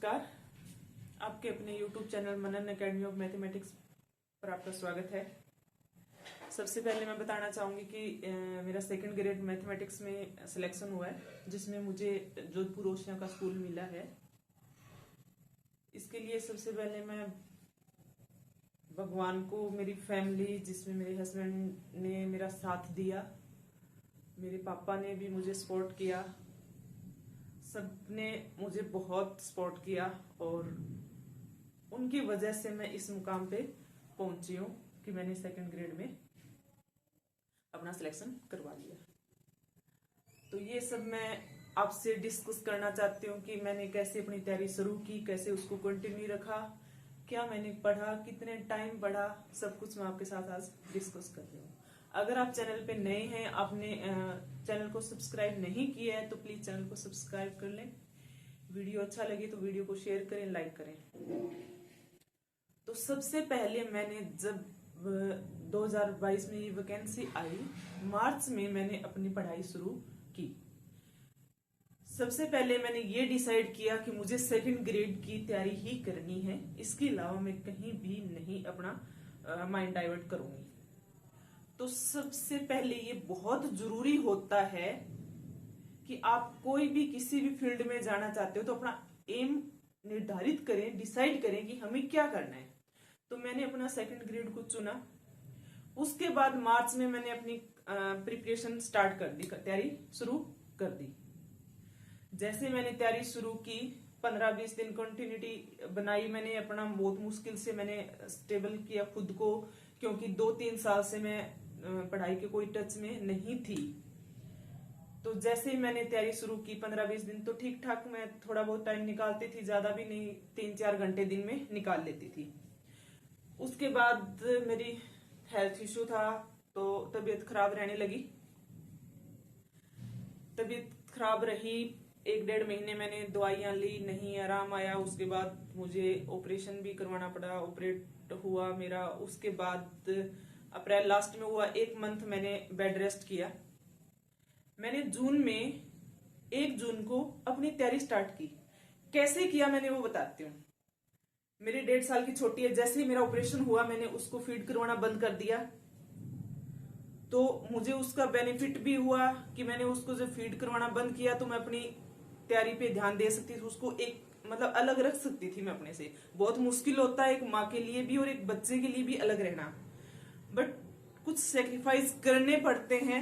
नमस्कार। आपके अपने YouTube channel Manan academy of mathematics पर आपका स्वागत है। सबसे पहले मैं बताना चाहूँगी कि मेरा सेकंड ग्रेड मैथमेटिक्स में सिलेक्शन हुआ है, जिसमें मुझे जोधपुर ओशिया का स्कूल मिला है। इसके लिए सबसे पहले मैं भगवान को, मेरी फैमिली जिसमें मेरे हस्बैंड ने मेरा साथ दिया, मेरे पापा ने भी मुझे सपोर्ट किया, सबने मुझे बहुत सपोर्ट किया और उनकी वजह से मैं इस मुकाम पे पहुंची हूँ कि मैंने सेकंड ग्रेड में अपना सिलेक्शन करवा लिया। तो ये सब मैं आपसे डिस्कस करना चाहती हूँ कि मैंने कैसे अपनी तैयारी शुरू की, कैसे उसको कंटिन्यू रखा, क्या मैंने पढ़ा, कितने टाइम पढ़ा, सब कुछ मैं आपके साथ आज डिस्कस कर रही हूँ। अगर आप चैनल पे नए हैं, आपने चैनल को सब्सक्राइब नहीं किया है तो प्लीज चैनल को सब्सक्राइब कर लें। वीडियो अच्छा लगे तो वीडियो को शेयर करें, लाइक करें। तो सबसे पहले मैंने जब 2022 में ये वैकेंसी आई, मार्च में मैंने अपनी पढ़ाई शुरू की। सबसे पहले मैंने ये डिसाइड किया कि मुझे सेकंड ग्रेड की तैयारी ही करनी है, इसके अलावा मैं कहीं भी नहीं अपना माइंड डाइवर्ट करूंगी। तो सबसे पहले ये बहुत जरूरी होता है कि आप कोई भी किसी भी फील्ड में जाना चाहते हो तो अपना एम निर्धारित करें, डिसाइड करें कि हमें क्या करना है। तो मैंने अपना सेकंड ग्रेड को चुना। उसके बाद मार्च में मैंने अपनी प्रिपरेशन स्टार्ट कर दी, तैयारी शुरू कर दी। जैसे मैंने तैयारी शुरू की, 15-20 दिन कंटिन्यूटी बनाई मैंने अपना, बहुत मुश्किल से मैंने स्टेबल किया खुद को, क्योंकि 2-3 साल से मैं पढ़ाई के कोई टच में नहीं थी। तो जैसे ही मैंने तैयारी शुरू की 15-20 दिन तो ठीक ठाक मैं थोड़ा बहुत टाइम निकालती थी, ज्यादा भी नहीं, 3-4 घंटे दिन में निकाल लेती थी। उसके बाद मेरी हेल्थ इश्यू था तो तबीयत खराब रहने लगी। तबीयत खराब रही, 1-1.5 महीने मैंने दवाइयां ली, नहीं आराम आया। उसके बाद मुझे ऑपरेशन भी करवाना पड़ा, ऑपरेट हुआ मेरा। उसके बाद अप्रैल लास्ट में हुआ, 1 मंथ मैंने बेड रेस्ट किया। मैंने जून में 1 जून को अपनी तैयारी स्टार्ट की। कैसे किया मैंने वो बताती हूँ। मेरी 1.5 साल की छोटी है, जैसे ही मेरा ऑपरेशन हुआ मैंने उसको फीड करवाना बंद कर दिया। तो मुझे उसका बेनिफिट भी हुआ कि मैंने उसको जब फीड करवाना बंद किया तो मैं अपनी तैयारी पे ध्यान दे सकती थी, उसको एक मतलब अलग रख सकती थी मैं अपने से। बहुत मुश्किल होता है एक माँ के लिए भी और एक बच्चे के लिए भी अलग रहना, बट कुछ सेक्रीफाइस करने पड़ते हैं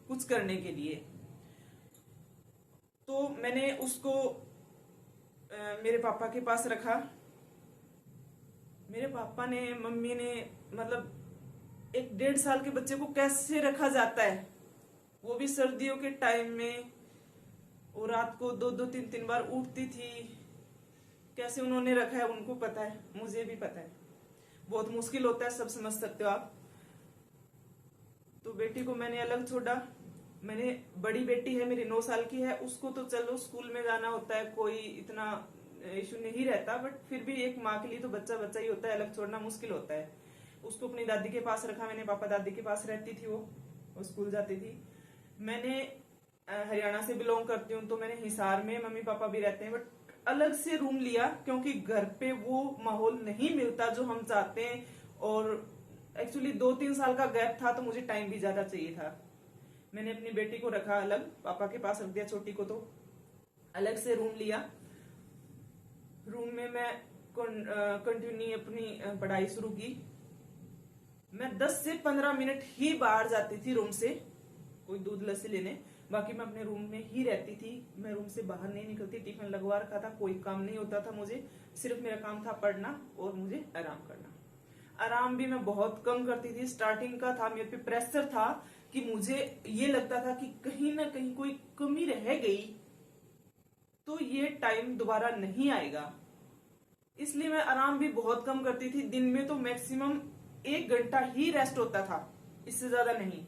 कुछ करने के लिए। तो मैंने उसको मेरे पापा के पास रखा। मेरे पापा ने, मम्मी ने, मतलब एक 1.5 साल के बच्चे को कैसे रखा जाता है, वो भी सर्दियों के टाइम में, और रात को 2-2, 3-3 बार उठती थी। कैसे उन्होंने रखा है उनको पता है, मुझे भी पता है। बहुत मुश्किल होता है, सब समझ सकते हो आप। तो बेटी को मैंने अलग छोड़ा। मैंने, बड़ी बेटी है मेरी 9 साल की है, उसको तो चलो स्कूल में जाना होता है, कोई इतना इशू नहीं रहता, बट फिर भी एक माँ के लिए तो बच्चा बच्चा ही होता है, अलग छोड़ना मुश्किल होता है। उसको अपनी दादी के पास रखा मैंने, पापा दादी के पास रहती थी, वो स्कूल जाती थी। मैंने हरियाणा से बिलोंग करती हूँ तो मैंने हिसार में, मम्मी पापा भी रहते हैं, बट अलग से रूम लिया क्योंकि घर पे वो माहौल नहीं मिलता जो हम चाहते हैं। और एक्चुअली 2-3 साल का गैप था तो मुझे टाइम भी ज्यादा चाहिए था। मैंने अपनी बेटी को रखा अलग, पापा के पास रख दिया, छोटी को तो अलग से रूम लिया। रूम में मैं कंटिन्यू अपनी पढ़ाई शुरू की। मैं 10 से 15 मिनट ही बाहर जाती थी रूम से, कोई दूध लस्सी लेने, बाकी मैं अपने रूम में ही रहती थी। मैं रूम से बाहर नहीं निकलती, टिफिन लगवा रखा था, कोई काम नहीं होता था मुझे, सिर्फ मेरा काम था पढ़ना और मुझे आराम करना। आराम भी मैं बहुत कम करती थी। स्टार्टिंग का था, मेरे पे प्रेशर था कि मुझे ये लगता था कि कहीं ना कहीं कोई कमी रह गई तो ये टाइम दोबारा नहीं आएगा, इसलिए मैं आराम भी बहुत कम करती थी। दिन में तो मैक्सिमम 1 घंटा ही रेस्ट होता था, इससे ज्यादा नहीं।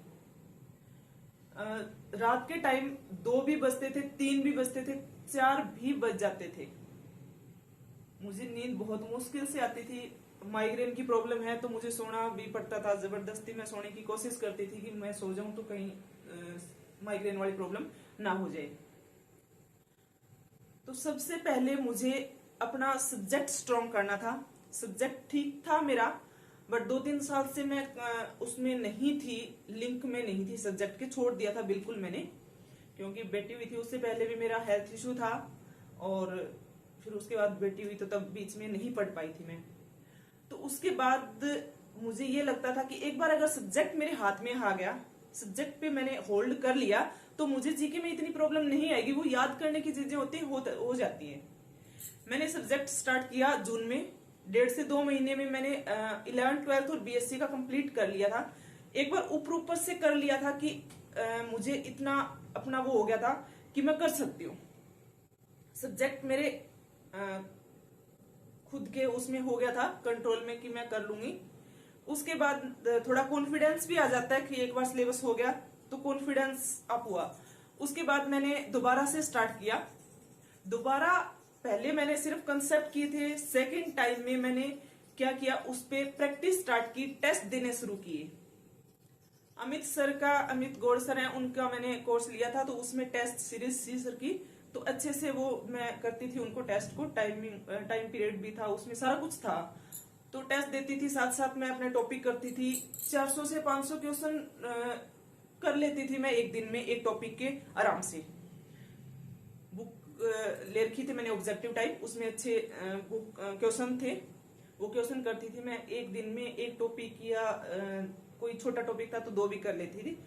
रात के टाइम 2 भी बजते थे, 3 भी बजते थे, 4 भी बज जाते थे। मुझे नींद बहुत मुश्किल से आती थी। माइग्रेन की प्रॉब्लम है तो मुझे सोना भी पड़ता था, जबरदस्ती मैं सोने की कोशिश करती थी कि मैं सो जाऊं तो कहीं माइग्रेन वाली प्रॉब्लम ना हो जाए। तो सबसे पहले मुझे अपना सब्जेक्ट स्ट्रॉन्ग करना था। सब्जेक्ट ठीक था मेरा, बट 2-3 साल से मैं उसमें नहीं थी, लिंक में नहीं थी, सब्जेक्ट के छोड़ दिया था बिल्कुल मैंने, क्योंकि बेटी हुई थी। उससे पहले भी मेरा हेल्थ इशू था, और फिर उसके बाद बेटी हुई तो तब बीच में नहीं पढ़ पाई थी मैं। तो उसके बाद मुझे ये लगता था कि एक बार अगर सब्जेक्ट मेरे हाथ में आ गया, सब्जेक्ट पे मैंने होल्ड कर लिया, तो मुझे जीके में इतनी प्रॉब्लम नहीं आएगी। वो याद करने की चीजें होती हो जाती हैं। मैंने सब्जेक्ट स्टार्ट किया जून में, 1.5 से 2 महीने में मैंने 11th 12th और बीएससी का कंप्लीट कर लिया था। एक बार ऊपर से कर लिया था कि मुझे इतना अपना वो हो गया था कि मैं कर सकती हूँ। सब्जेक्ट मेरे खुद के उसमें हो गया था कंट्रोल में कि मैं कर लूंगी। उसके बाद थोड़ा कॉन्फिडेंस भी आ जाता है कि एक बार सिलेबस हो गया तो कॉन्फिडेंस अप हुआ। उसके बाद मैंने दोबारा से स्टार्ट किया। दोबारा पहले मैंने सिर्फ कंसेप्ट किए थे, सेकंड टाइम में मैंने क्या किया, उस पे प्रैक्टिस स्टार्ट की, टेस्ट देने शुरू किए। अमित गौड़ सर हैं, उनका मैंने कोर्स लिया था, तो उसमें टेस्ट सीरीज सी सर की, तो अच्छे से वो मैं करती थी उनको टेस्ट को। टाइम पीरियड भी था उसमें, सारा कुछ था, तो टेस्ट देती थी, साथ साथ मैं अपने टॉपिक करती थी। 400 से 500 क्वेश्चन कर लेती थी मैं एक दिन में, एक टॉपिक के आराम से। बुक ले रखी थी मैंने ऑब्जेक्टिव टाइप, उसमें अच्छे क्वेश्चन थे, वो क्वेश्चन करती थी मैं एक दिन में। एक टॉपिक या कोई छोटा टॉपिक था तो 2 भी कर लेती थी।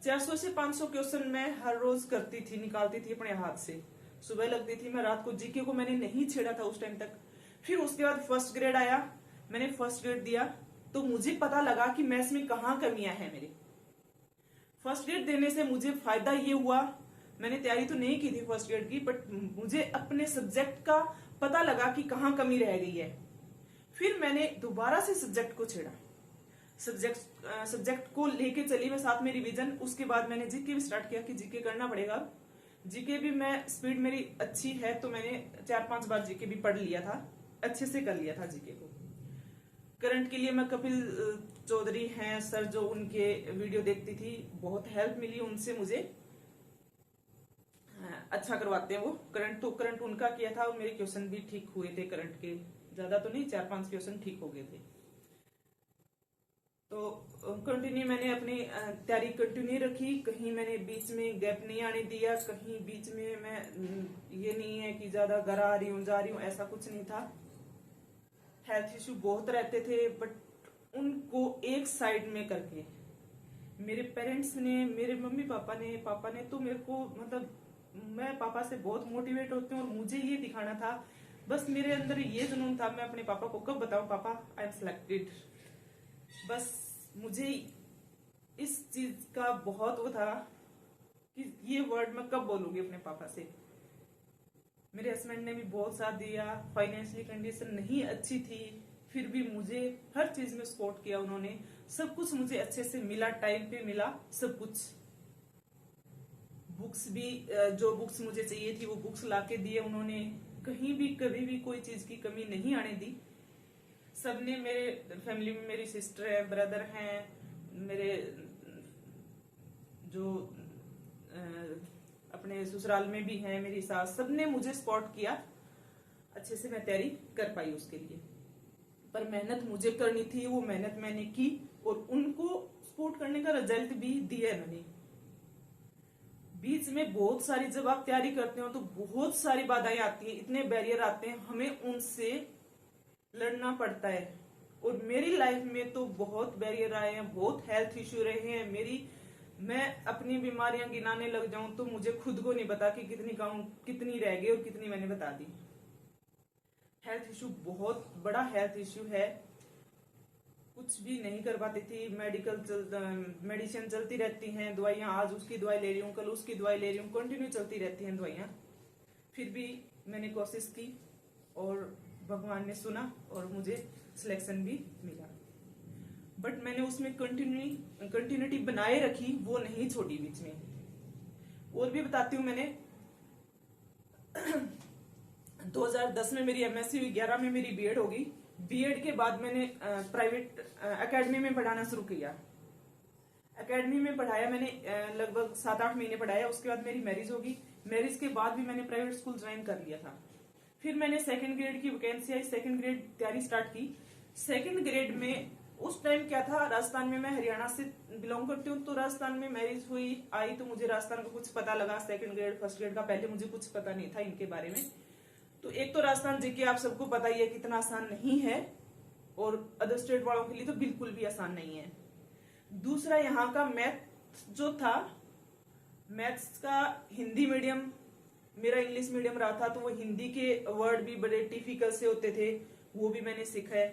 400 से 500 क्वेश्चन मैं हर रोज करती थी, निकालती थी अपने हाथ से। सुबह लगती थी मैं, रात को जीके को मैंने नहीं छेड़ा था उस टाइम तक। फिर उसके बाद फर्स्ट ग्रेड आया, मैंने फर्स्ट ग्रेड दिया, तो मुझे पता लगा कि मैथ्स में कहाँ कमियां हैं मेरी। फर्स्ट ग्रेड देने से मुझे फायदा ये हुआ, मैंने तैयारी तो नहीं की थी फर्स्ट ग्रेड की, बट मुझे अपने सब्जेक्ट का पता लगा कि कहाँ कमी रह गई है। फिर मैंने दोबारा से सब्जेक्ट को छेड़ा, सब्जेक्ट को लेके चली मैं साथ में रिवीजन। उसके बाद मैंने जीके भी स्टार्ट किया कि जीके करना पड़ेगा। जीके भी मैं, स्पीड मेरी अच्छी है, तो मैंने 4-5 बार जीके भी पढ़ लिया था, अच्छे से कर लिया था जीके को। करंट के लिए मैं कपिल चौधरी हैं सर, जो उनके वीडियो देखती थी, बहुत हेल्प मिली उनसे मुझे। अच्छा करवाते हैं वो करंट, तो करंट उनका किया था और मेरे क्वेश्चन भी ठीक हुए थे करंट के, ज्यादा तो नहीं, 4-5 क्वेश्चन ठीक हो गए थे। तो कंटिन्यू मैंने अपनी तैयारी कंटिन्यू रखी, कहीं मैंने बीच में गैप नहीं आने दिया, कहीं बीच में मैं ये नहीं है कि ज्यादा घर आ रही हूँ जा रही हूँ, ऐसा कुछ नहीं था। हेल्थ इश्यू बहुत रहते थे, बट उनको एक साइड में करके मेरे पेरेंट्स ने, मेरे मम्मी पापा ने तो मेरे को, मतलब मैं पापा से बहुत मोटिवेट होती हूँ, और मुझे ये दिखाना था, बस मेरे अंदर ये जुनून था, मैं अपने पापा को कब बताऊं पापा आई एम सिलेक्टेड। बस मुझे इस चीज का बहुत वो था कि ये वर्ड मैं कब बोलूंगी अपने पापा से। मेरे हस्बैंड ने भी बहुत साथ दिया, फाइनेंशियली कंडीशन नहीं अच्छी थी, फिर भी मुझे हर चीज में सपोर्ट किया उन्होंने। सब कुछ मुझे अच्छे से मिला, टाइम पे मिला सब कुछ। बुक्स भी, जो बुक्स मुझे चाहिए थी वो बुक्स लाके दिए उन्होंने, कहीं भी कभी भी कोई चीज की कमी नहीं आने दी। सबने, मेरे फैमिली में मेरी सिस्टर है, ब्रदर हैं, मेरे जो अपने ससुराल में भी हैं, मेरी सास, सबने मुझे सपोर्ट किया, अच्छे से मैं तैयारी कर पाई उसके लिए। पर मेहनत मुझे करनी थी, वो मेहनत मैंने की, और उनको सपोर्ट करने का रिजल्ट भी दिया है मैंने। बीच में बहुत सारी, जब आप तैयारी करते हो तो बहुत सारी बाधाएं आती हैं, इतने बैरियर आते हैं, हमें उनसे लड़ना पड़ता है। और मेरी लाइफ में तो बहुत बैरियर आए हैं, बहुत हेल्थ इश्यू रहे हैं मेरी। मैं अपनी बीमारियां गिनाने लग जाऊं तो मुझे खुद को नहीं पता कि कितनी रह गई और कितनी मैंने बता दी। हेल्थ इश्यू बहुत बड़ा हेल्थ इश्यू है, कुछ भी नहीं कर पाती थी। मेडिसिन चलती रहती हैं, दवाइयां, आज उसकी दवाई ले रही हूँ, कल उसकी दवाई ले रही हूँ, कंटिन्यू चलती रहती हैं दवाइयां। फिर भी मैंने कोशिश की और भगवान ने सुना और मुझे सिलेक्शन भी मिला। बट मैंने उसमें कंटिन्यूटी बनाए रखी, वो नहीं छोड़ी बीच में। और भी बताती हूँ, मैंने 2010 में मेरी एमएससी हुई, 11 में मेरी बीएड होगी। बीएड के बाद मैंने प्राइवेट एकेडमी में पढ़ाना शुरू किया। एकेडमी में पढ़ाया मैंने, लगभग 7-8 महीने पढ़ाया। उसके बाद मेरी मैरिज होगी, मैरिज के बाद भी मैंने प्राइवेट स्कूल ज्वाइन कर लिया था। फिर मैंने सेकंड ग्रेड की वैकेंसी आई, सेकंड ग्रेड तैयारी स्टार्ट की। सेकंड ग्रेड में उस टाइम क्या था, राजस्थान में, मैं हरियाणा से बिलोंग करती हूँ, तो राजस्थान में मैरिज हुई आई तो मुझे राजस्थान का कुछ पता लगा। सेकंड ग्रेड फर्स्ट ग्रेड का पहले मुझे कुछ पता नहीं था इनके बारे में। तो एक तो राजस्थान जीके आप सबको पता ही है कितना आसान नहीं है, और अदर स्टेट वालों के लिए तो बिल्कुल भी आसान नहीं है। दूसरा यहाँ का मैथ जो था, मैथ्स का हिंदी मीडियम, मेरा इंग्लिश मीडियम रहा था, तो वो हिंदी के वर्ड भी बड़े डिफिकल्ट से होते थे, वो भी मैंने सीखा है।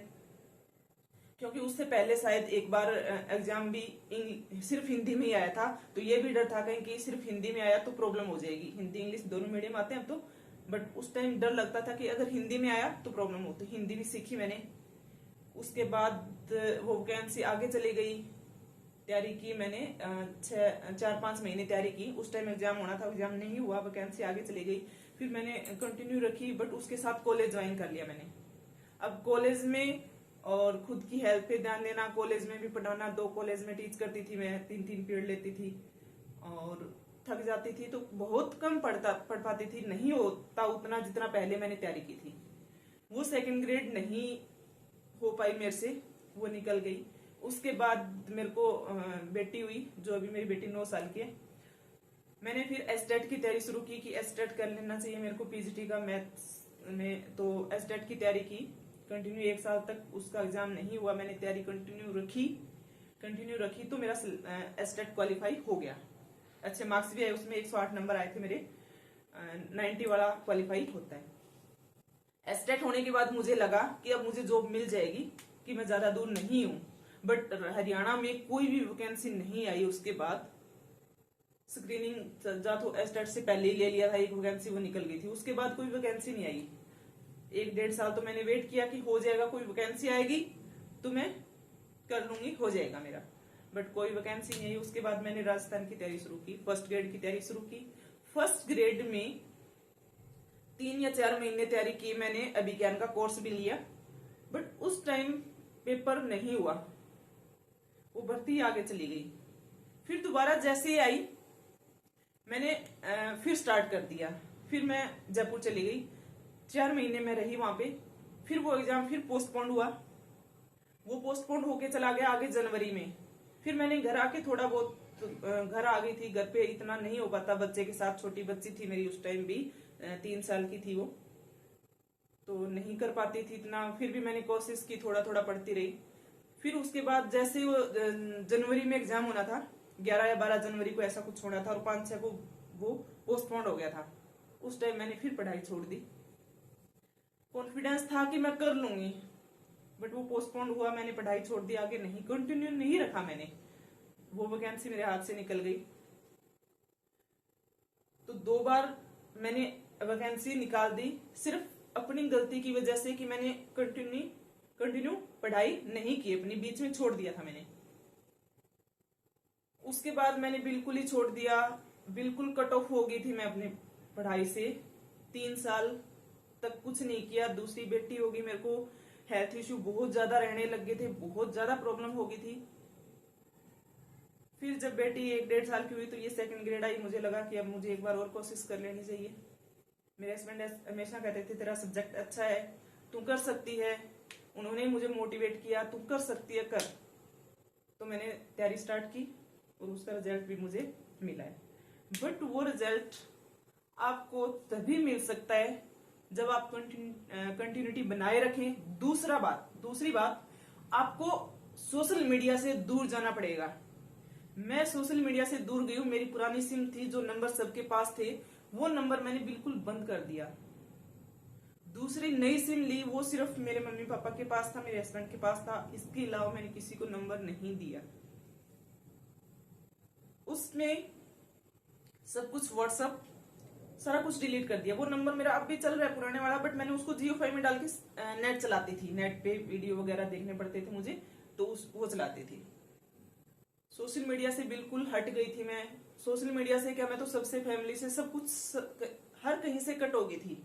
क्योंकि उससे पहले शायद एक बार एग्जाम भी सिर्फ हिंदी में ही आया था, तो ये भी डर था कहीं कि सिर्फ हिंदी में आया तो प्रॉब्लम हो जाएगी। हिंदी इंग्लिश दोनों मीडियम आते हैं अब तो, बट उस टाइम डर लगता था कि अगर हिंदी में आया तो प्रॉब्लम हो, तो हिंदी भी सीखी मैंने। उसके बाद वो वैकेंसी आगे चली गई, तैयारी की मैंने 4-5 महीने तैयारी की। उस टाइम एग्जाम होना था, एग्जाम नहीं हुआ, वैकेंसी आगे चली गई। फिर मैंने कंटिन्यू रखी, बट उसके साथ कॉलेज ज्वाइन कर लिया मैंने। अब कॉलेज में और खुद की हेल्थ पे ध्यान देना, कॉलेज में भी पढ़ाना, 2 कॉलेज में टीच करती थी मैं, 3-3 पीरियड लेती थी और थक जाती थी, तो बहुत कम पढ़ पाती थी, नहीं होता उतना जितना पहले मैंने तैयारी की थी। वो सेकंड ग्रेड नहीं हो पाई मेरे से, वो निकल गई। उसके बाद मेरे को बेटी हुई, जो अभी मेरी बेटी 9 साल की है। मैंने फिर एसटेट की तैयारी शुरू की कि एसटेट कर लेना चाहिए मेरे को पीजीटी का मैथ्स में, तो एसटेट की तैयारी की कंटिन्यू। 1 साल तक उसका एग्जाम नहीं हुआ, मैंने तैयारी कंटिन्यू रखी तो मेरा एसटेट क्वालिफाई हो गया। अच्छे मार्क्स भी आए उसमें, 108 नंबर आए थे मेरे, 90 वाला क्वालिफाई होता है। एसटेट होने के बाद मुझे लगा कि अब मुझे जॉब मिल जाएगी, कि मैं ज्यादा दूर नहीं हूँ। बट हरियाणा में कोई भी वैकेंसी नहीं आई। उसके बाद स्क्रीनिंग जा तो एसटेट से पहले ही ले लिया था, एक वैकेंसी वो निकल गई थी। उसके बाद कोई वैकेंसी नहीं आई। 1-1.5 साल तो मैंने वेट किया कि हो जाएगा, कोई वैकेंसी आएगी तो मैं कर लूंगी, हो जाएगा मेरा, बट कोई वैकेंसी नहीं आई। उसके बाद मैंने राजस्थान की तैयारी शुरू की, फर्स्ट ग्रेड की तैयारी शुरू की। फर्स्ट ग्रेड में 3 या 4 महीने तैयारी की मैंने, अभिज्ञान का कोर्स भी लिया, बट उस टाइम पेपर नहीं हुआ, वो भर्ती आगे चली गई। फिर दोबारा जैसे ही आई मैंने फिर स्टार्ट कर दिया। फिर मैं जयपुर चली गई, 4 महीने में रही वहां पे। फिर वो एग्जाम फिर पोस्टपोन हुआ, वो पोस्टपोन होके चला गया आगे जनवरी में। फिर मैंने घर आके थोड़ा बहुत घर आ गई थी, घर पे इतना नहीं हो पाता बच्चे के साथ, छोटी बच्ची थी मेरी उस टाइम भी, 3 साल की थी वो, तो नहीं कर पाती थी इतना। फिर भी मैंने कोशिश की, थोड़ा थोड़ा पढ़ती रही। फिर उसके बाद जैसे वो जनवरी में एग्जाम होना था, 11 या 12 जनवरी को ऐसा कुछ होना था, और 5-6 को वो पोस्टपोन हो गया था। उस टाइम मैंने फिर पढ़ाई छोड़ दी। कॉन्फिडेंस था कि मैं कर लूंगी, बट वो पोस्टपोन हुआ, मैंने पढ़ाई छोड़ दी, आगे नहीं कंटिन्यू नहीं रखा मैंने। वो वैकेंसी मेरे हाथ से निकल गई। तो 2 बार मैंने वैकेंसी निकाल दी, सिर्फ अपनी गलती की वजह से कि मैंने कंटिन्यू पढ़ाई नहीं की, अपनी बीच में छोड़ दिया था मैंने। उसके बाद मैंने बिल्कुल ही छोड़ दिया, बिल्कुल कट ऑफ हो गई थी मैं अपनी पढ़ाई से। 3 साल तक कुछ नहीं किया। दूसरी बेटी होगी, मेरे को हेल्थ इश्यू बहुत ज्यादा रहने लग गए थे, बहुत ज्यादा प्रॉब्लम हो गई थी। फिर जब बेटी 1-1.5 साल की हुई तो ये सेकंड ग्रेड आई, मुझे लगा कि अब मुझे एक बार और कोशिश कर लेनी चाहिए। मेरे हस्बैंड हमेशा कहते थे तेरा सब्जेक्ट अच्छा है, तू कर सकती है। उन्होंने मुझे मोटिवेट किया, तू कर सकती है, कर। तो मैंने तैयारी स्टार्ट की और उसका रिजल्ट भी मुझे मिला है। बट वो रिजल्ट आपको तभी मिल सकता है जब आप कंटिन्यूटी बनाए रखें। दूसरी बात, आपको सोशल मीडिया से दूर जाना पड़ेगा। मैं सोशल मीडिया से दूर गई हूँ। मेरी पुरानी सिम थी, जो नंबर सबके पास थे, वो नंबर मैंने बिल्कुल बंद कर दिया। दूसरी नई सिम ली, वो सिर्फ मेरे मम्मी पापा के पास था, मेरे हस्बैंड के पास था, इसके अलावा मैंने किसी को नंबर नहीं दिया। उसमें सब कुछ व्हाट्सएप सारा कुछ डिलीट कर दिया। वो नंबर मेरा अब भी चल रहा है, पुराने वाला, बट मैंने उसको जियो फाइव में डाल के नेट चलाती थी। नेट पे वीडियो वगैरह देखने पड़ते थे मुझे, तो वो चलाती थी। सोशल मीडिया से बिल्कुल हट गई थी मैं। सोशल मीडिया से क्या, मैं तो सबसे, फैमिली से, सब कुछ, हर कहीं से कट हो गई थी।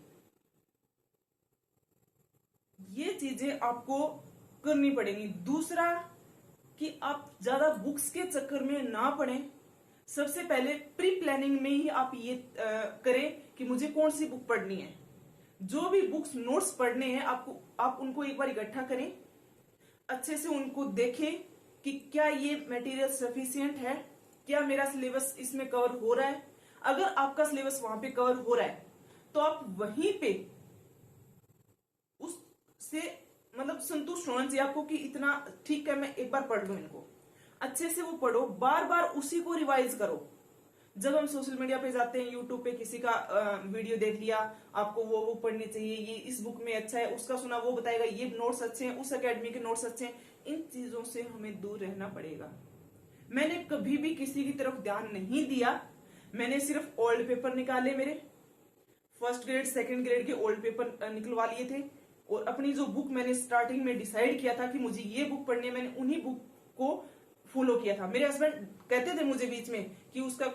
ये चीजें आपको करनी पड़ेंगी। दूसरा कि आप ज्यादा बुक्स के चक्कर में ना पड़ें। सबसे पहले प्री प्लानिंग में ही आप ये करें कि मुझे कौन सी बुक पढ़नी है। जो भी बुक्स नोट्स पढ़ने हैं आपको, आप उनको एक बार इकट्ठा करें, अच्छे से उनको देखें कि क्या ये मटेरियल सफिशिएंट है, क्या मेरा सिलेबस इसमें कवर हो रहा है। अगर आपका सिलेबस वहां पे कवर हो रहा है तो आप वहीं पे उससे मतलब संतुष्ट होना चाहिए आपको कि इतना ठीक है, मैं एक बार पढ़ लूं इनको। अच्छे से वो पढ़ो, बार बार उसी को रिवाइज करो। जब हम सोशल मीडिया पे जाते हैं, यूट्यूब पे किसी का वीडियो देख लिया, आपको वो बुक पढ़नी चाहिए, ये इस बुक में अच्छा है, उसका सुना वो बताएगा ये नोट्स अच्छे हैं, उस एकेडमी के नोट्स अच्छे हैं, इन चीजों से हमें दूर रहना पड़ेगा। मैंने कभी भी किसी की तरफ ध्यान नहीं दिया। मैंने सिर्फ ओल्ड पेपर निकाले, मेरे फर्स्ट ग्रेड सेकंड ग्रेड के ओल्ड पेपर निकलवा लिए थे, और अपनी जो बुक मैंने स्टार्टिंग में डिसाइड किया था कि मुझे ये बुक पढ़नी है, मैंने उन्हीं बुक को फॉलो किया था। मेरे हस्बैंड कहते थे मुझे बीच में कि उसका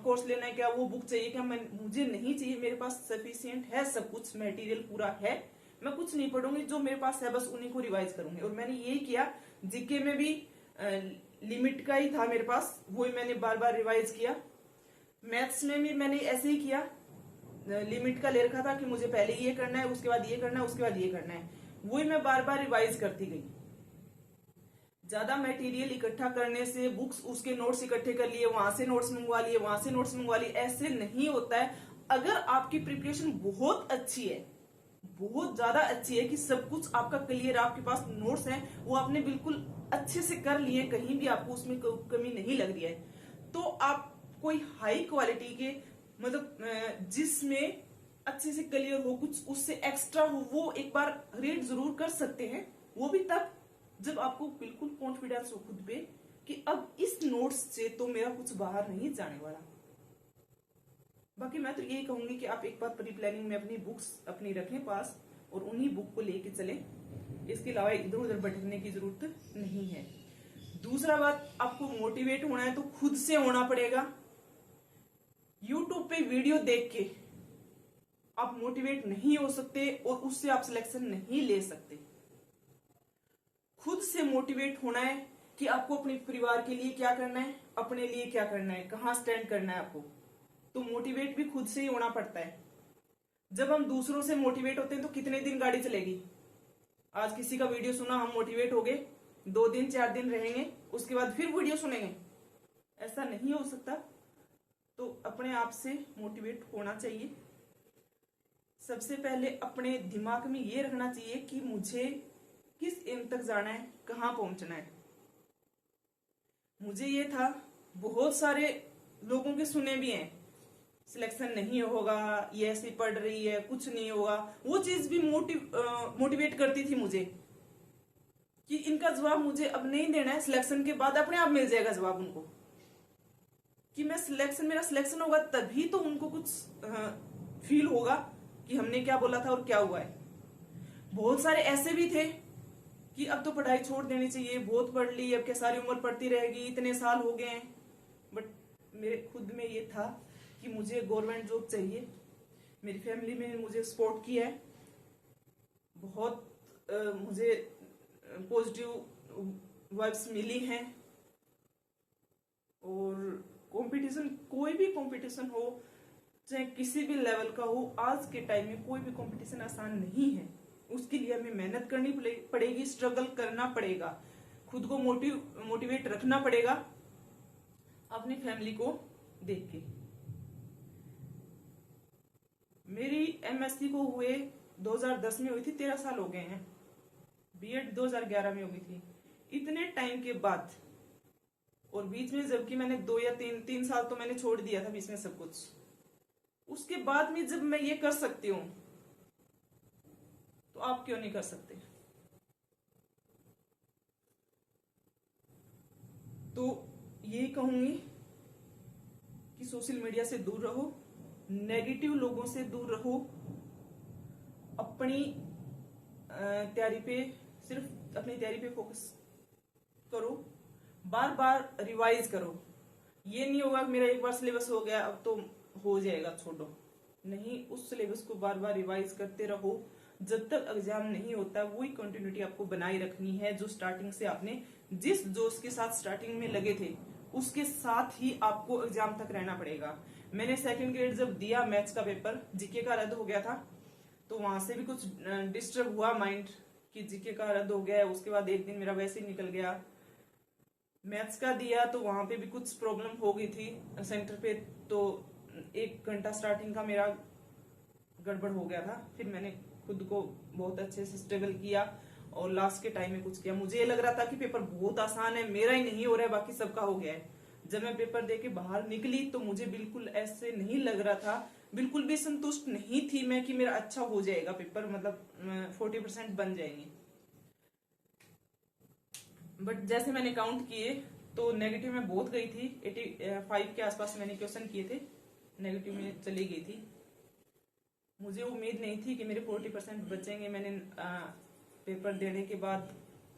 कोर्स लेना है क्या, वो बुक चाहिए क्या, मुझे नहीं चाहिए, मेरे पास सफिशिएंट है, सब कुछ मटेरियल पूरा है, मैं कुछ नहीं पढ़ूंगी, जो मेरे पास है बस उन्हीं को रिवाइज करूंगी। और मैंने यही किया। जीके में भी लिमिट का ही था मेरे पास, वही मैंने बार बार रिवाइज किया। मैथ्स में भी मैंने ऐसे ही किया, लिमिट का ले रखा था कि मुझे पहले ये करना है, उसके बाद ये करना है, उसके बाद ये करना है, वही मैं बार बार रिवाइज करती गई। ज्यादा मटेरियल इकट्ठा करने से, बुक्स उसके नोट्स इकट्ठे कर लिए, वहां से नोट्स मंगवा लिए, वहां से नोट्स मंगवा लिए, ऐसे नहीं होता है। अगर आपकी प्रिपरेशन बहुत अच्छी है, बहुत ज्यादा अच्छी है कि सब कुछ आपका क्लियर, आपके पास नोट्स हैं, वो आपने बिल्कुल अच्छे से कर लिए, कहीं भी आपको उसमें कमी नहीं लग रही है, तो आप कोई हाई क्वालिटी के मतलब जिसमें अच्छे से क्लियर हो, कुछ उससे एक्स्ट्रा हो, वो एक बार रीड जरूर कर सकते हैं। वो भी तब जब आपको बिल्कुल कॉन्फिडेंस हो खुद पे कि अब इस नोट्स से तो मेरा कुछ बाहर नहीं जाने वाला। बाकी मैं तो यही कहूंगी कि आप एक बार प्री प्लानिंग में अपनी बुक्स अपनी रखें पास, और उन्हीं बुक को लेके चलें। इसके अलावा इधर उधर भटकने की जरूरत नहीं है। दूसरा बात, आपको मोटिवेट होना है तो खुद से होना पड़ेगा। यूट्यूब पे वीडियो देख के आप मोटिवेट नहीं हो सकते और उससे आप सिलेक्शन नहीं ले सकते। खुद से मोटिवेट होना है कि आपको अपने परिवार के लिए क्या करना है, अपने लिए क्या करना है, कहां स्टैंड करना है आपको, तो मोटिवेट भी खुद से ही होना पड़ता है। जब हम दूसरों से मोटिवेट होते हैं तो कितने दिन गाड़ी चलेगी। आज किसी का वीडियो सुना, हम मोटिवेट हो गए, 2 दिन 4 दिन रहेंगे, उसके बाद फिर वीडियो सुनेंगे, ऐसा नहीं हो सकता। तो अपने आप से मोटिवेट होना चाहिए। सबसे पहले अपने दिमाग में ये रखना चाहिए कि मुझे किस एम तक जाना है, कहां पहुंचना है। मुझे ये था, बहुत सारे लोगों के सुने भी हैं, सिलेक्शन नहीं होगा, ये ऐसी पढ़ रही है, कुछ नहीं होगा। वो चीज भी मोटिवेट करती थी मुझे कि इनका जवाब मुझे अब नहीं देना है, सिलेक्शन के बाद अपने आप मिल जाएगा जवाब उनको, कि मेरा सिलेक्शन होगा तभी तो उनको कुछ फील होगा कि हमने क्या बोला था और क्या हुआ है। बहुत सारे ऐसे भी थे कि अब तो पढ़ाई छोड़ देनी चाहिए, बहुत पढ़ ली, अब क्या सारी उम्र पढ़ती रहेगी, इतने साल हो गए हैं। बट मेरे खुद में ये था कि मुझे गवर्नमेंट जॉब चाहिए। मेरी फैमिली में मुझे सपोर्ट किया है, बहुत मुझे पॉजिटिव वाइब्स मिली हैं। और कंपटीशन, कोई भी कंपटीशन हो, चाहे किसी भी लेवल का हो, आज के टाइम में कोई भी कंपटीशन आसान नहीं है। उसके लिए हमें मेहनत करनी पड़ेगी, स्ट्रगल करना पड़ेगा, खुद को मोटिवेट रखना पड़ेगा अपनी फैमिली को देख के। मेरी एमएससी को हुए 2010 में हुई थी, 13 साल हो गए हैं। बीएड 2011 में हो गई थी। इतने टाइम के बाद, और बीच में जबकि मैंने 2 या 3 साल तो मैंने छोड़ दिया था बीच में सब कुछ, उसके बाद में जब मैं ये कर सकती हूँ तो आप क्यों नहीं कर सकते। तो यही कहूंगी कि सोशल मीडिया से दूर रहो, नेगेटिव लोगों से दूर रहो, अपनी तैयारी पे, सिर्फ अपनी तैयारी पे फोकस करो, बार बार रिवाइज करो। ये नहीं होगा मेरा एक बार सिलेबस हो गया अब तो हो जाएगा, छोड़ो नहीं, उस सिलेबस को बार बार रिवाइज करते रहो जब तक एग्जाम नहीं होता। वही कंटिन्यूटी आपको बनाए रखनी है जो स्टार्टिंग से आपने जिस जोश के साथ स्टार्टिंग में लगे थे उसके साथ ही आपको एग्जाम तक रहना पड़ेगा। मैंने सेकंड ग्रेड जब दिया मैथ्स का पेपर, जीके का रद्द हो गया था, तो वहां से भी कुछ डिस्टर्ब हुआ माइंड कि जीके का रद्द हो गया है। उसके बाद एक दिन मेरा वैसे ही निकल गया। मैथ्स का दिया तो वहां पे भी कुछ प्रॉब्लम हो गई थी सेंटर पे, तो 1 घंटा स्टार्टिंग का मेरा गड़बड़ हो गया था। फिर मैंने खुद को बहुत अच्छे से स्टेबल किया और लास्ट के टाइम में कुछ किया। मुझे ये लग रहा था कि पेपर बहुत आसान है, मेरा ही नहीं हो रहा है, बाकी सबका हो गया है। जब मैं पेपर दे के बाहर निकली तो मुझे बिल्कुल ऐसे नहीं लग रहा था, बिल्कुल भी संतुष्ट नहीं थी मैं कि मेरा अच्छा हो जाएगा पेपर, मतलब 40% बन जाएंगे। बट जैसे मैंने काउंट किए तो नेगेटिव में बहुत गई थी, 85 के आसपास मैंने क्वेश्चन किए थे, नेगेटिव में चली गई थी। मुझे उम्मीद नहीं थी कि मेरे 40% बचेंगे। मैंने पेपर देने के बाद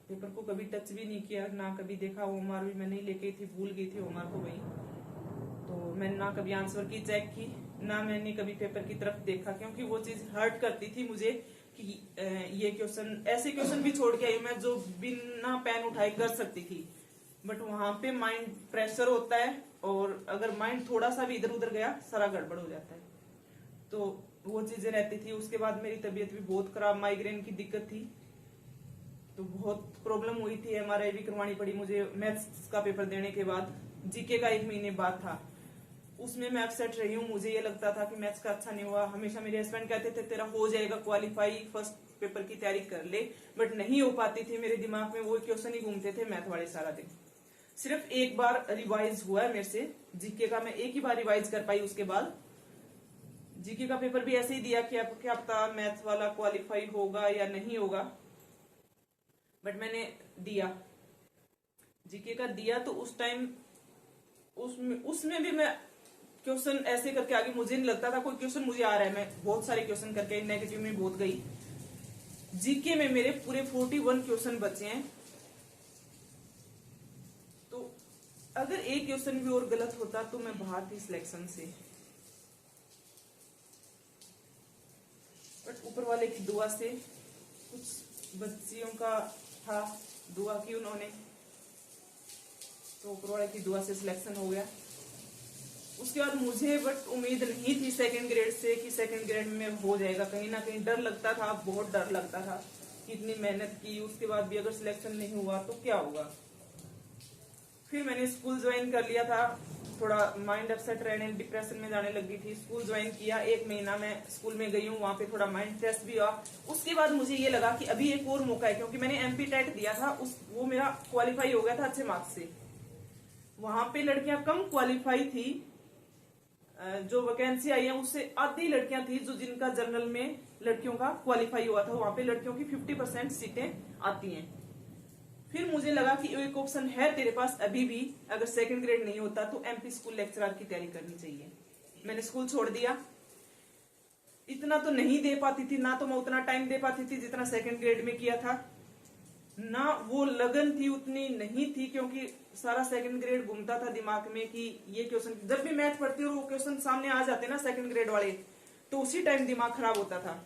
पेपर को कभी टच भी नहीं किया, ना कभी देखा। होमवर्क भी मैं नहीं लेके थी, भूल गई थी होमवर्क को वही। तो मैंने ना कभी आंसर की चेक की, ना मैंने कभी पेपर की तरफ देखा, क्योंकि वो चीज हर्ट करती थी मुझे कि ये क्वेश्चन, ऐसे क्वेश्चन भी छोड़ के आई मैं जो बिना पेन उठाए कर सकती थी। बट वहां पे माइंड प्रेशर होता है, और अगर माइंड थोड़ा सा भी इधर उधर गया सारा गड़बड़ हो जाता है। तो वो चीजें रहती थी। उसके बाद मेरी तबीयत भी बहुत खराब, माइग्रेन की दिक्कत थी, तो बहुत प्रॉब्लम हुई थी। एमआरआई भी करवानी पड़ी मुझे मैथ्स का पेपर देने के बाद। जीके का 1 महीने बाद था, उसमें मैं अपसेट रही हूँ। मुझे ये लगता था कि मैथ्स का अच्छा नहीं हुआ। हमेशा मेरे हस्बैंड कहते थे तेरा हो जाएगा क्वालिफाई, फर्स्ट पेपर की तैयारी कर ले, बट नहीं हो पाती थी। मेरे दिमाग में वो क्वेश्चन ही घूमते थे मैथ वाले सारा दिन। सिर्फ एक बार रिवाइज हुआ है मेरे से जीके का, मैं एक ही बार रिवाइज कर पाई। उसके बाद जीके का पेपर भी ऐसे ही दिया कि अब क्या पता मैथ वाला क्वालिफाई होगा या नहीं होगा, बट मैंने दिया, जीके का दिया। तो उस टाइम उसमें भी मैं क्वेश्चन ऐसे करके आगे, मुझे नहीं लगता था कोई क्वेश्चन मुझे आ रहा है। मैं बहुत सारे क्वेश्चन करके नेगेटिव में बहुत गई। जीके में मेरे पूरे 41 क्वेश्चन बचे हैं। तो अगर एक क्वेश्चन भी और गलत होता तो मैं बाहर थी सिलेक्शन से। बट ऊपर वाले की दुआ से, कुछ बच्चियों का था, दुआ की उन्होंने, तो ऊपर वाले की दुआ से सिलेक्शन हो गया। उसके बाद मुझे बट उम्मीद नहीं थी सेकंड ग्रेड से कि सेकंड ग्रेड में हो जाएगा। कहीं ना कहीं डर लगता था, बहुत डर लगता था कि इतनी मेहनत की, उसके बाद भी अगर सिलेक्शन नहीं हुआ तो क्या होगा। फिर मैंने स्कूल ज्वाइन कर लिया था। थोड़ा माइंड अपसेट रहने, डिप्रेशन में जाने लगी थी। स्कूल ज्वाइन किया, 1 महीना मैं स्कूल में गई हूँ, वहां पे थोड़ा माइंड फ्रेश भी हुआ। उसके बाद मुझे ये लगा कि अभी एक और मौका है, क्योंकि मैंने एमपी टेट दिया था, वो मेरा क्वालिफाई हो गया था अच्छे मार्क्स से। वहां पे लड़कियां कम क्वालिफाई थी, जो वैकेंसी आई है उससे आधी लड़कियां थी जो जिनका जनरल में लड़कियों का क्वालिफाई हुआ था। वहां पे लड़कियों की 50% सीटें आती हैं। फिर मुझे लगा कि एक ऑप्शन है तेरे पास अभी भी, अगर सेकंड ग्रेड नहीं होता तो एमपी स्कूल लेक्चरर की तैयारी करनी चाहिए। मैंने स्कूल छोड़ दिया। इतना तो नहीं दे पाती थी, ना तो मैं उतना टाइम दे पाती थी जितना सेकंड ग्रेड में किया था, ना वो लगन थी उतनी नहीं थी, क्योंकि सारा सेकंड ग्रेड घूमता था दिमाग में कि ये क्वेश्चन, जब भी मैथ पढ़ती और वो क्वेश्चन सामने आ जाते ना सेकंड ग्रेड वाले, तो उसी टाइम दिमाग खराब होता था।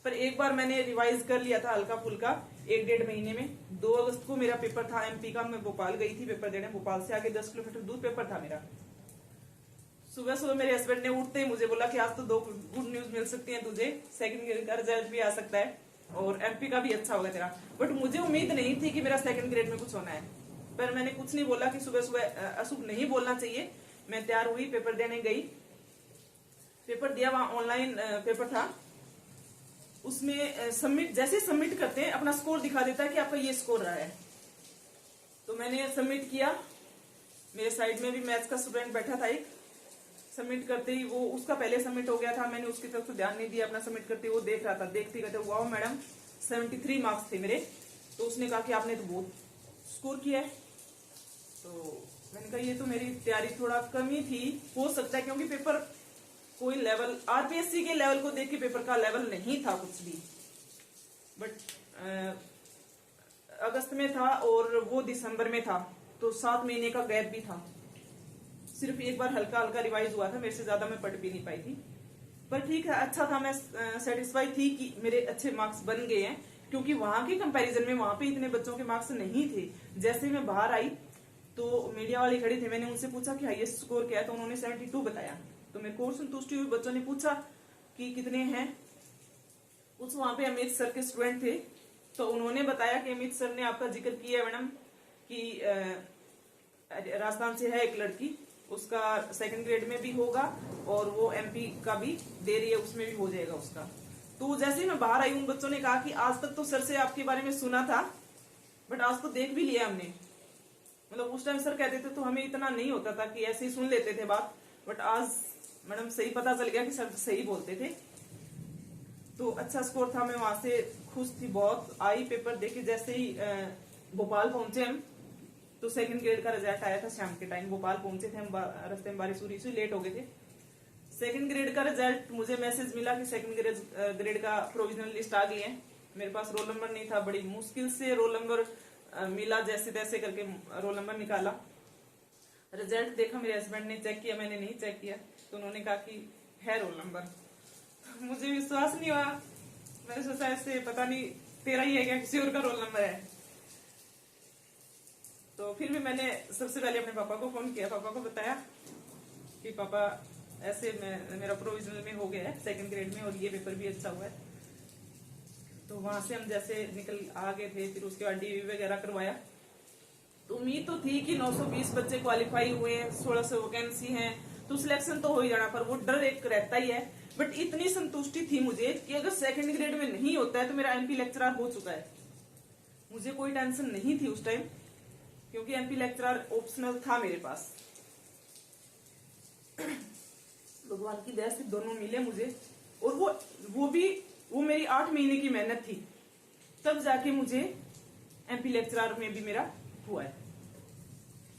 पर एक बार मैंने रिवाइज कर लिया था हल्का फुल्का, 1-1.5 महीने में। 2 अगस्त को मेरा पेपर था एमपी का। मैं भोपाल गई थी पेपर देने। भोपाल से आगे 10 किलोमीटर दूर पेपर था मेरा। सुबह सुबह मेरे हस्बैंड ने उठते ही मुझे बोला कि आज तो 2 गुड न्यूज मिल सकती है तुझे, सेकंड ग्रेड का रिजल्ट भी आ सकता है और एमपी का भी अच्छा होगा तेरा। बट मुझे उम्मीद नहीं थी कि मेरा सेकंड ग्रेड में कुछ होना है। पर मैंने कुछ नहीं बोला कि सुबह सुबह अशुभ नहीं बोलना चाहिए। मैं तैयार हुई, पेपर देने गई, पेपर दिया। वहां ऑनलाइन पेपर था। उसमें सबमिट, जैसे सबमिट करते हैं अपना स्कोर दिखा देता है कि आपका ये स्कोर रहा है। तो मैंने सबमिट किया। मेरे साइड में भी मैथ्स का स्टूडेंट बैठा था एक। सबमिट करते ही वो, उसका पहले सबमिट हो गया था, मैंने उसकी तरफ तो ध्यान नहीं दिया। अपना सबमिट करते वो देख रहा था, देखते कहते वाह मैडम 73 मार्क्स थे मेरे। तो उसने कहा कि आपने तो बहुत स्कोर किया है। तो मैंने कहा ये तो मेरी तैयारी थोड़ा कम ही थी, हो सकता है, क्योंकि पेपर कोई लेवल आरपीएससी के लेवल को देख के पेपर का लेवल नहीं था कुछ भी। बट अगस्त में था और वो दिसंबर में था, तो 7 महीने का गैप भी था। सिर्फ एक बार हल्का हल्का रिवाइज हुआ था, मेरे से ज्यादा मैं पढ़ भी नहीं पाई थी। पर ठीक है, अच्छा था, मैं सेटिस्फाई थी कि मेरे अच्छे मार्क्स बन गए हैं, क्योंकि वहां के कंपैरिजन में वहां पे इतने बच्चों के मार्क्स नहीं थे। जैसे मैं बाहर आई तो मीडिया वाले खड़े थे, मैंने उनसे पूछा कि हाईएस्ट स्कोर क्या है, तो उन्होंने 72 बताया। तो मेरे को संतुष्टि हुई। बच्चों ने पूछा कि कितने हैं, कुछ वहां पे अमित सर के स्टूडेंट थे, तो उन्होंने बताया कि अमित सर ने आपका जिक्र किया है मैडम कि राजस्थान से है एक लड़की, उसका सेकंड ग्रेड में भी होगा और वो एमपी का भी दे रही है, उसमें भी हो जाएगा उसका। तो जैसे ही मैं बाहर आई, उन बच्चों ने कहा कि आज तक तो सर से आपके बारे में सुना था, बट आज तो देख भी लिया हमने। मतलब उस टाइम सर कहते थे तो हमें इतना नहीं होता था कि ऐसे ही सुन लेते थे बात, बट आज मैडम सही पता चल गया कि सर सही बोलते थे। तो अच्छा स्कोर था, मैं वहां से खुश थी बहुत। आई पेपर देखे, जैसे ही भोपाल पहुंचे हम, तो सेकंड ग्रेड का रिजल्ट आया था शाम के टाइम। भोपाल पहुंचे थे हम, रास्ते में बारिश हो रही थी, लेट हो गए थे। सेकंड ग्रेड का रिजल्ट, मुझे मैसेज मिला कि सेकंड ग्रेड का प्रोविजनल लिस्ट आ गई है। मेरे पास रोल नंबर नहीं था, बड़ी मुश्किल से रोल नंबर मिला, जैसे तैसे करके रोल नंबर निकाला। रिजल्ट देखा, मेरे हस्बैंड ने चेक किया, मैंने नहीं चेक किया, तो उन्होंने कहा कि है रोल नंबर। मुझे विश्वास नहीं हुआ, मैंने सोचा ऐसे पता नहीं तेरा ही है क्या, किसी और का रोल नंबर है। तो फिर भी मैंने सबसे पहले अपने पापा को फोन किया, पापा को बताया कि पापा ऐसे मेरा प्रोविजनल में हो गया है सेकंड ग्रेड में, और ये पेपर भी अच्छा हुआ है। तो वहां से हम जैसे निकल आ गए थे, फिर उसके बाद डीवी वगैरह करवाया। तो उम्मीद तो थी कि 920 बच्चे क्वालिफाई हुए हैं, 1600 वैकेंसी हैं, तो सिलेक्शन तो हो ही जाना, पर वो डर एक रहता ही है। बट इतनी संतुष्टि थी मुझे कि अगर सेकंड ग्रेड में नहीं होता है तो मेरा एमपी लेक्चरर हो चुका है। मुझे कोई टेंशन नहीं थी उस टाइम, क्योंकि एमपी लेक्चरर ऑप्शनल था मेरे पास। भगवान की दया से दोनों मिले मुझे, और वो मेरी 8 महीने की मेहनत थी, तब जाके मुझे एमपी लेक्चरर में भी मेरा हुआ है।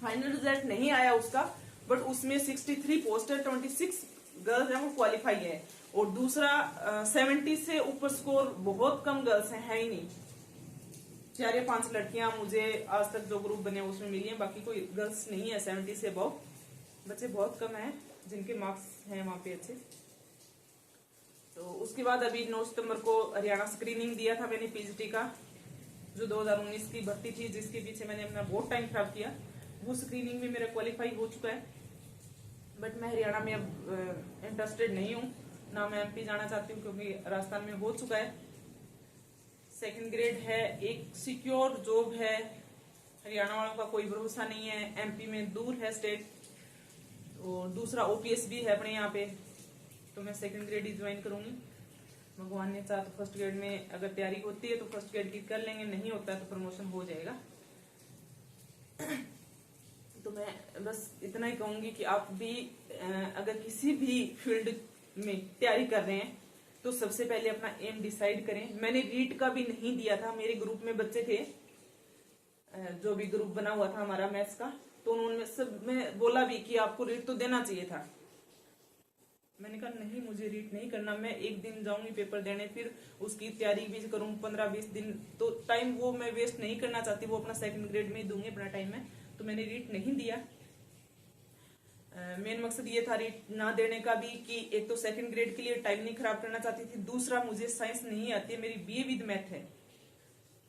फाइनल रिजल्ट नहीं आया उसका, बट उसमें 63 पोस्ट है, 26 गर्ल्स हैं वो क्वालिफाई है, और दूसरा 70 से ऊपर स्कोर बहुत कम गर्ल्स हैं, है ही नहीं। 4 या 5 लड़कियां मुझे आज तक जो ग्रुप बने उसमें मिली हैं, बाकी कोई गर्ल्स नहीं है 70 से अबव। बच्चे बहुत कम हैं जिनके मार्क्स हैं वहां पे अच्छे। तो उसके बाद अभी 9 सितंबर को हरियाणा स्क्रीनिंग दिया था मैंने पीजीटी का, जो 2019 की भर्ती थी, जिसके पीछे मैंने अपना बहुत टाइम खराब किया। वो स्क्रीनिंग में मेरा क्वालिफाई हो चुका है, बट मैं हरियाणा में अब इंटरेस्टेड नहीं हूँ, ना मैं एमपी जाना चाहती हूँ, क्योंकि राजस्थान में हो चुका है। सेकंड ग्रेड है, एक सिक्योर जॉब है, हरियाणा वालों का कोई भरोसा नहीं है, एमपी में दूर है स्टेट, और दूसरा ओपीएस भी है अपने यहाँ पे, तो मैं सेकंड ग्रेड ही ज्वाइन करूंगी। भगवान ने चाहा तो फर्स्ट ग्रेड में अगर तैयारी होती है तो फर्स्ट ग्रेड की कर लेंगे, नहीं होता है तो प्रमोशन हो जाएगा। तो मैं बस इतना ही कहूंगी कि आप भी अगर किसी भी फील्ड में तैयारी कर रहे हैं तो सबसे पहले अपना एम डिसाइड करें। मैंने रीट का भी नहीं दिया था, मेरे ग्रुप में बच्चे थे, जो भी ग्रुप बना हुआ था हमारा मैथ्स का, तो उन्होंने सब में बोला भी कि आपको रीट तो देना चाहिए था। मैंने कहा नहीं, मुझे रीट नहीं करना, मैं एक दिन जाऊंगी पेपर देने, फिर उसकी तैयारी भी करूं 15-20 दिन, तो टाइम वो मैं वेस्ट नहीं करना चाहती, वो अपना सेकंड ग्रेड में ही दूंगी अपना टाइम में। तो मैंने रीट नहीं दिया। मेन मकसद ये था रीट ना देने का भी कि एक तो सेकंड ग्रेड के लिए टाइम नहीं खराब करना चाहती थी, दूसरा मुझे साइंस नहीं आती है, मेरी बीए विद मैथ है,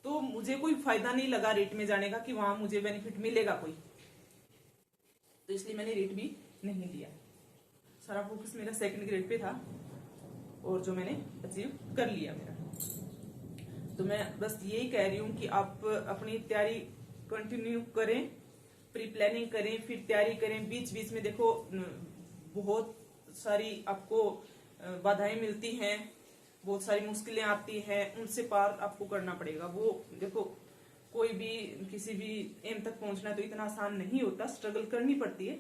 तो मुझे कोई फायदा नहीं लगा रीट में जाने का कि वहां मुझे बेनिफिट मिलेगा कोई, तो इसलिए मैंने रीट भी नहीं दिया। सारा फोकस मेरा सेकंड ग्रेड पे था, और जो मैंने अचीव कर लिया मेरा। तो मैं बस यही कह रही हूँ कि आप अपनी तैयारी कंटिन्यू करें, प्री प्लानिंग करें, फिर तैयारी करें। बीच बीच में देखो बहुत सारी आपको बाधाएं मिलती हैं, बहुत सारी मुश्किलें आती हैं, उनसे पार आपको करना पड़ेगा। वो देखो, कोई भी किसी भी एम तक पहुंचना तो इतना आसान नहीं होता, स्ट्रगल करनी पड़ती है।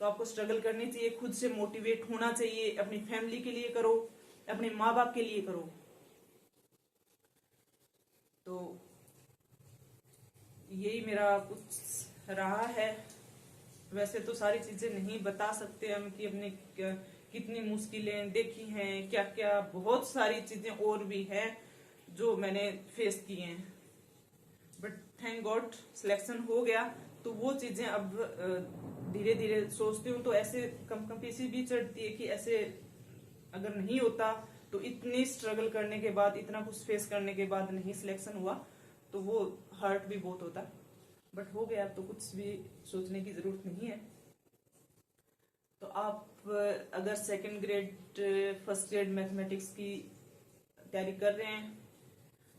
तो आपको स्ट्रगल करनी चाहिए, खुद से मोटिवेट होना चाहिए, अपनी फैमिली के लिए करो, अपने माँ बाप के लिए करो। तो यही मेरा कुछ रहा है। वैसे तो सारी चीजें नहीं बता सकते हम कि अपने कितनी मुश्किलें देखी हैं, क्या क्या बहुत सारी चीजें और भी हैं जो मैंने फेस की हैं, बट थैंक गॉड सिलेक्शन हो गया। तो वो चीजें अब धीरे धीरे सोचती हूँ तो ऐसे कंपीसी भी चढ़ती है कि ऐसे अगर नहीं होता तो इतनी स्ट्रगल करने के बाद, इतना कुछ फेस करने के बाद नहीं सिलेक्शन हुआ तो वो हर्ट भी बहुत होता, बट हो गया, तो कुछ भी सोचने की जरूरत नहीं है। तो आप अगर second grade first grade mathematics की तैयारी कर रहे हैं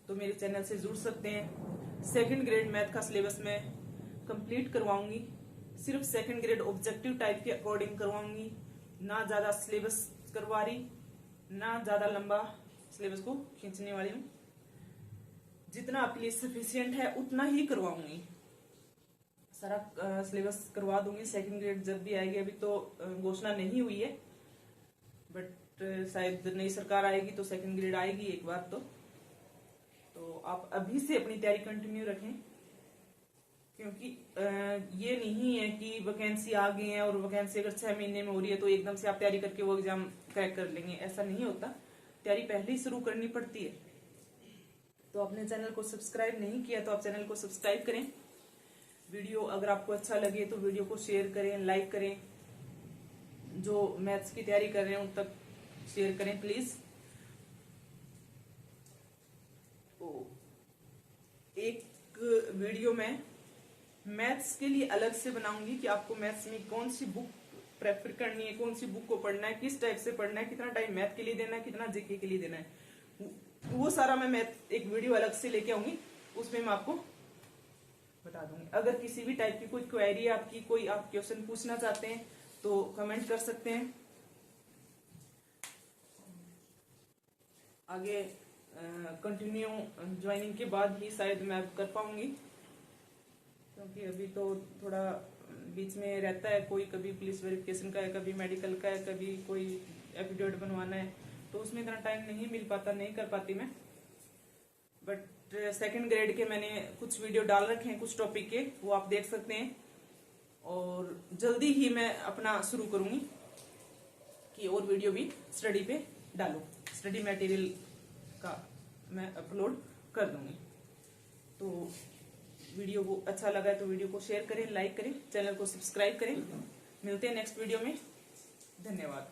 तो मेरे चैनल से जुड़ सकते हैं। सेकंड ग्रेड मैथ का सिलेबस मैं कंप्लीट करवाऊंगी, सिर्फ सेकंड ग्रेड ऑब्जेक्टिव टाइप के अकॉर्डिंग करवाऊंगी, ना ज्यादा सिलेबस करवा रही, ना ज्यादा लंबा सिलेबस को खींचने वाली हूँ। जितना आपके लिए सफिशियंट है उतना ही करवाऊंगी, सारा सिलेबस करवा दूंगी। सेकंड ग्रेड जब भी आएगी, अभी तो घोषणा नहीं हुई है, बट शायद नई सरकार आएगी तो सेकंड ग्रेड आएगी एक बार। तो आप अभी से अपनी तैयारी कंटिन्यू रखें, क्योंकि ये नहीं है कि वैकेंसी आ गई है और वैकेंसी अगर 6 महीने में हो रही है तो एकदम से आप तैयारी करके वो एग्जाम क्रैक कर लेंगे, ऐसा नहीं होता। तैयारी पहले ही शुरू करनी पड़ती है। तो अपने चैनल को सब्सक्राइब नहीं किया तो आप चैनल को सब्सक्राइब करें। वीडियो अगर आपको अच्छा लगे तो वीडियो को शेयर करें, लाइक करें। जो मैथ्स की तैयारी कर रहे हैं उन तक शेयर करें प्लीज। तो एक वीडियो में मैथ्स के लिए अलग से बनाऊंगी कि आपको मैथ्स में कौन सी बुक प्रेफर करनी है, कौन सी बुक को पढ़ना है, किस टाइप से पढ़ना है, कितना टाइम मैथ के लिए देना है, कितना जीके के लिए देना है, वो सारा मैं मैथ एक वीडियो अलग से लेके आऊंगी, उसमें मैं आपको बता दूंगी। अगर किसी भी टाइप की कोई क्वेरी आपकी, कोई आप क्वेश्चन पूछना चाहते हैं तो कमेंट कर सकते हैं। आगे कंटिन्यू ज्वाइनिंग के बाद ही शायद मैं कर पाऊंगी, क्योंकि अभी तो थोड़ा बीच में रहता है, कोई कभी पुलिस वेरिफिकेशन का है, कभी मेडिकल का है, कभी कोई एफिडेविट बनवाना है, तो उसमें इतना टाइम नहीं मिल पाता, नहीं कर पाती मैं। बट सेकंड ग्रेड के मैंने कुछ वीडियो डाल रखे हैं कुछ टॉपिक के, वो आप देख सकते हैं। और जल्दी ही मैं अपना शुरू करूंगी कि और वीडियो भी स्टडी पे डालूं, स्टडी मटेरियल का मैं अपलोड कर दूंगी। तो वीडियो को अच्छा लगा है तो वीडियो को शेयर करें, लाइक करें, चैनल को सब्सक्राइब करें। मिलते हैं नेक्स्ट वीडियो में। धन्यवाद।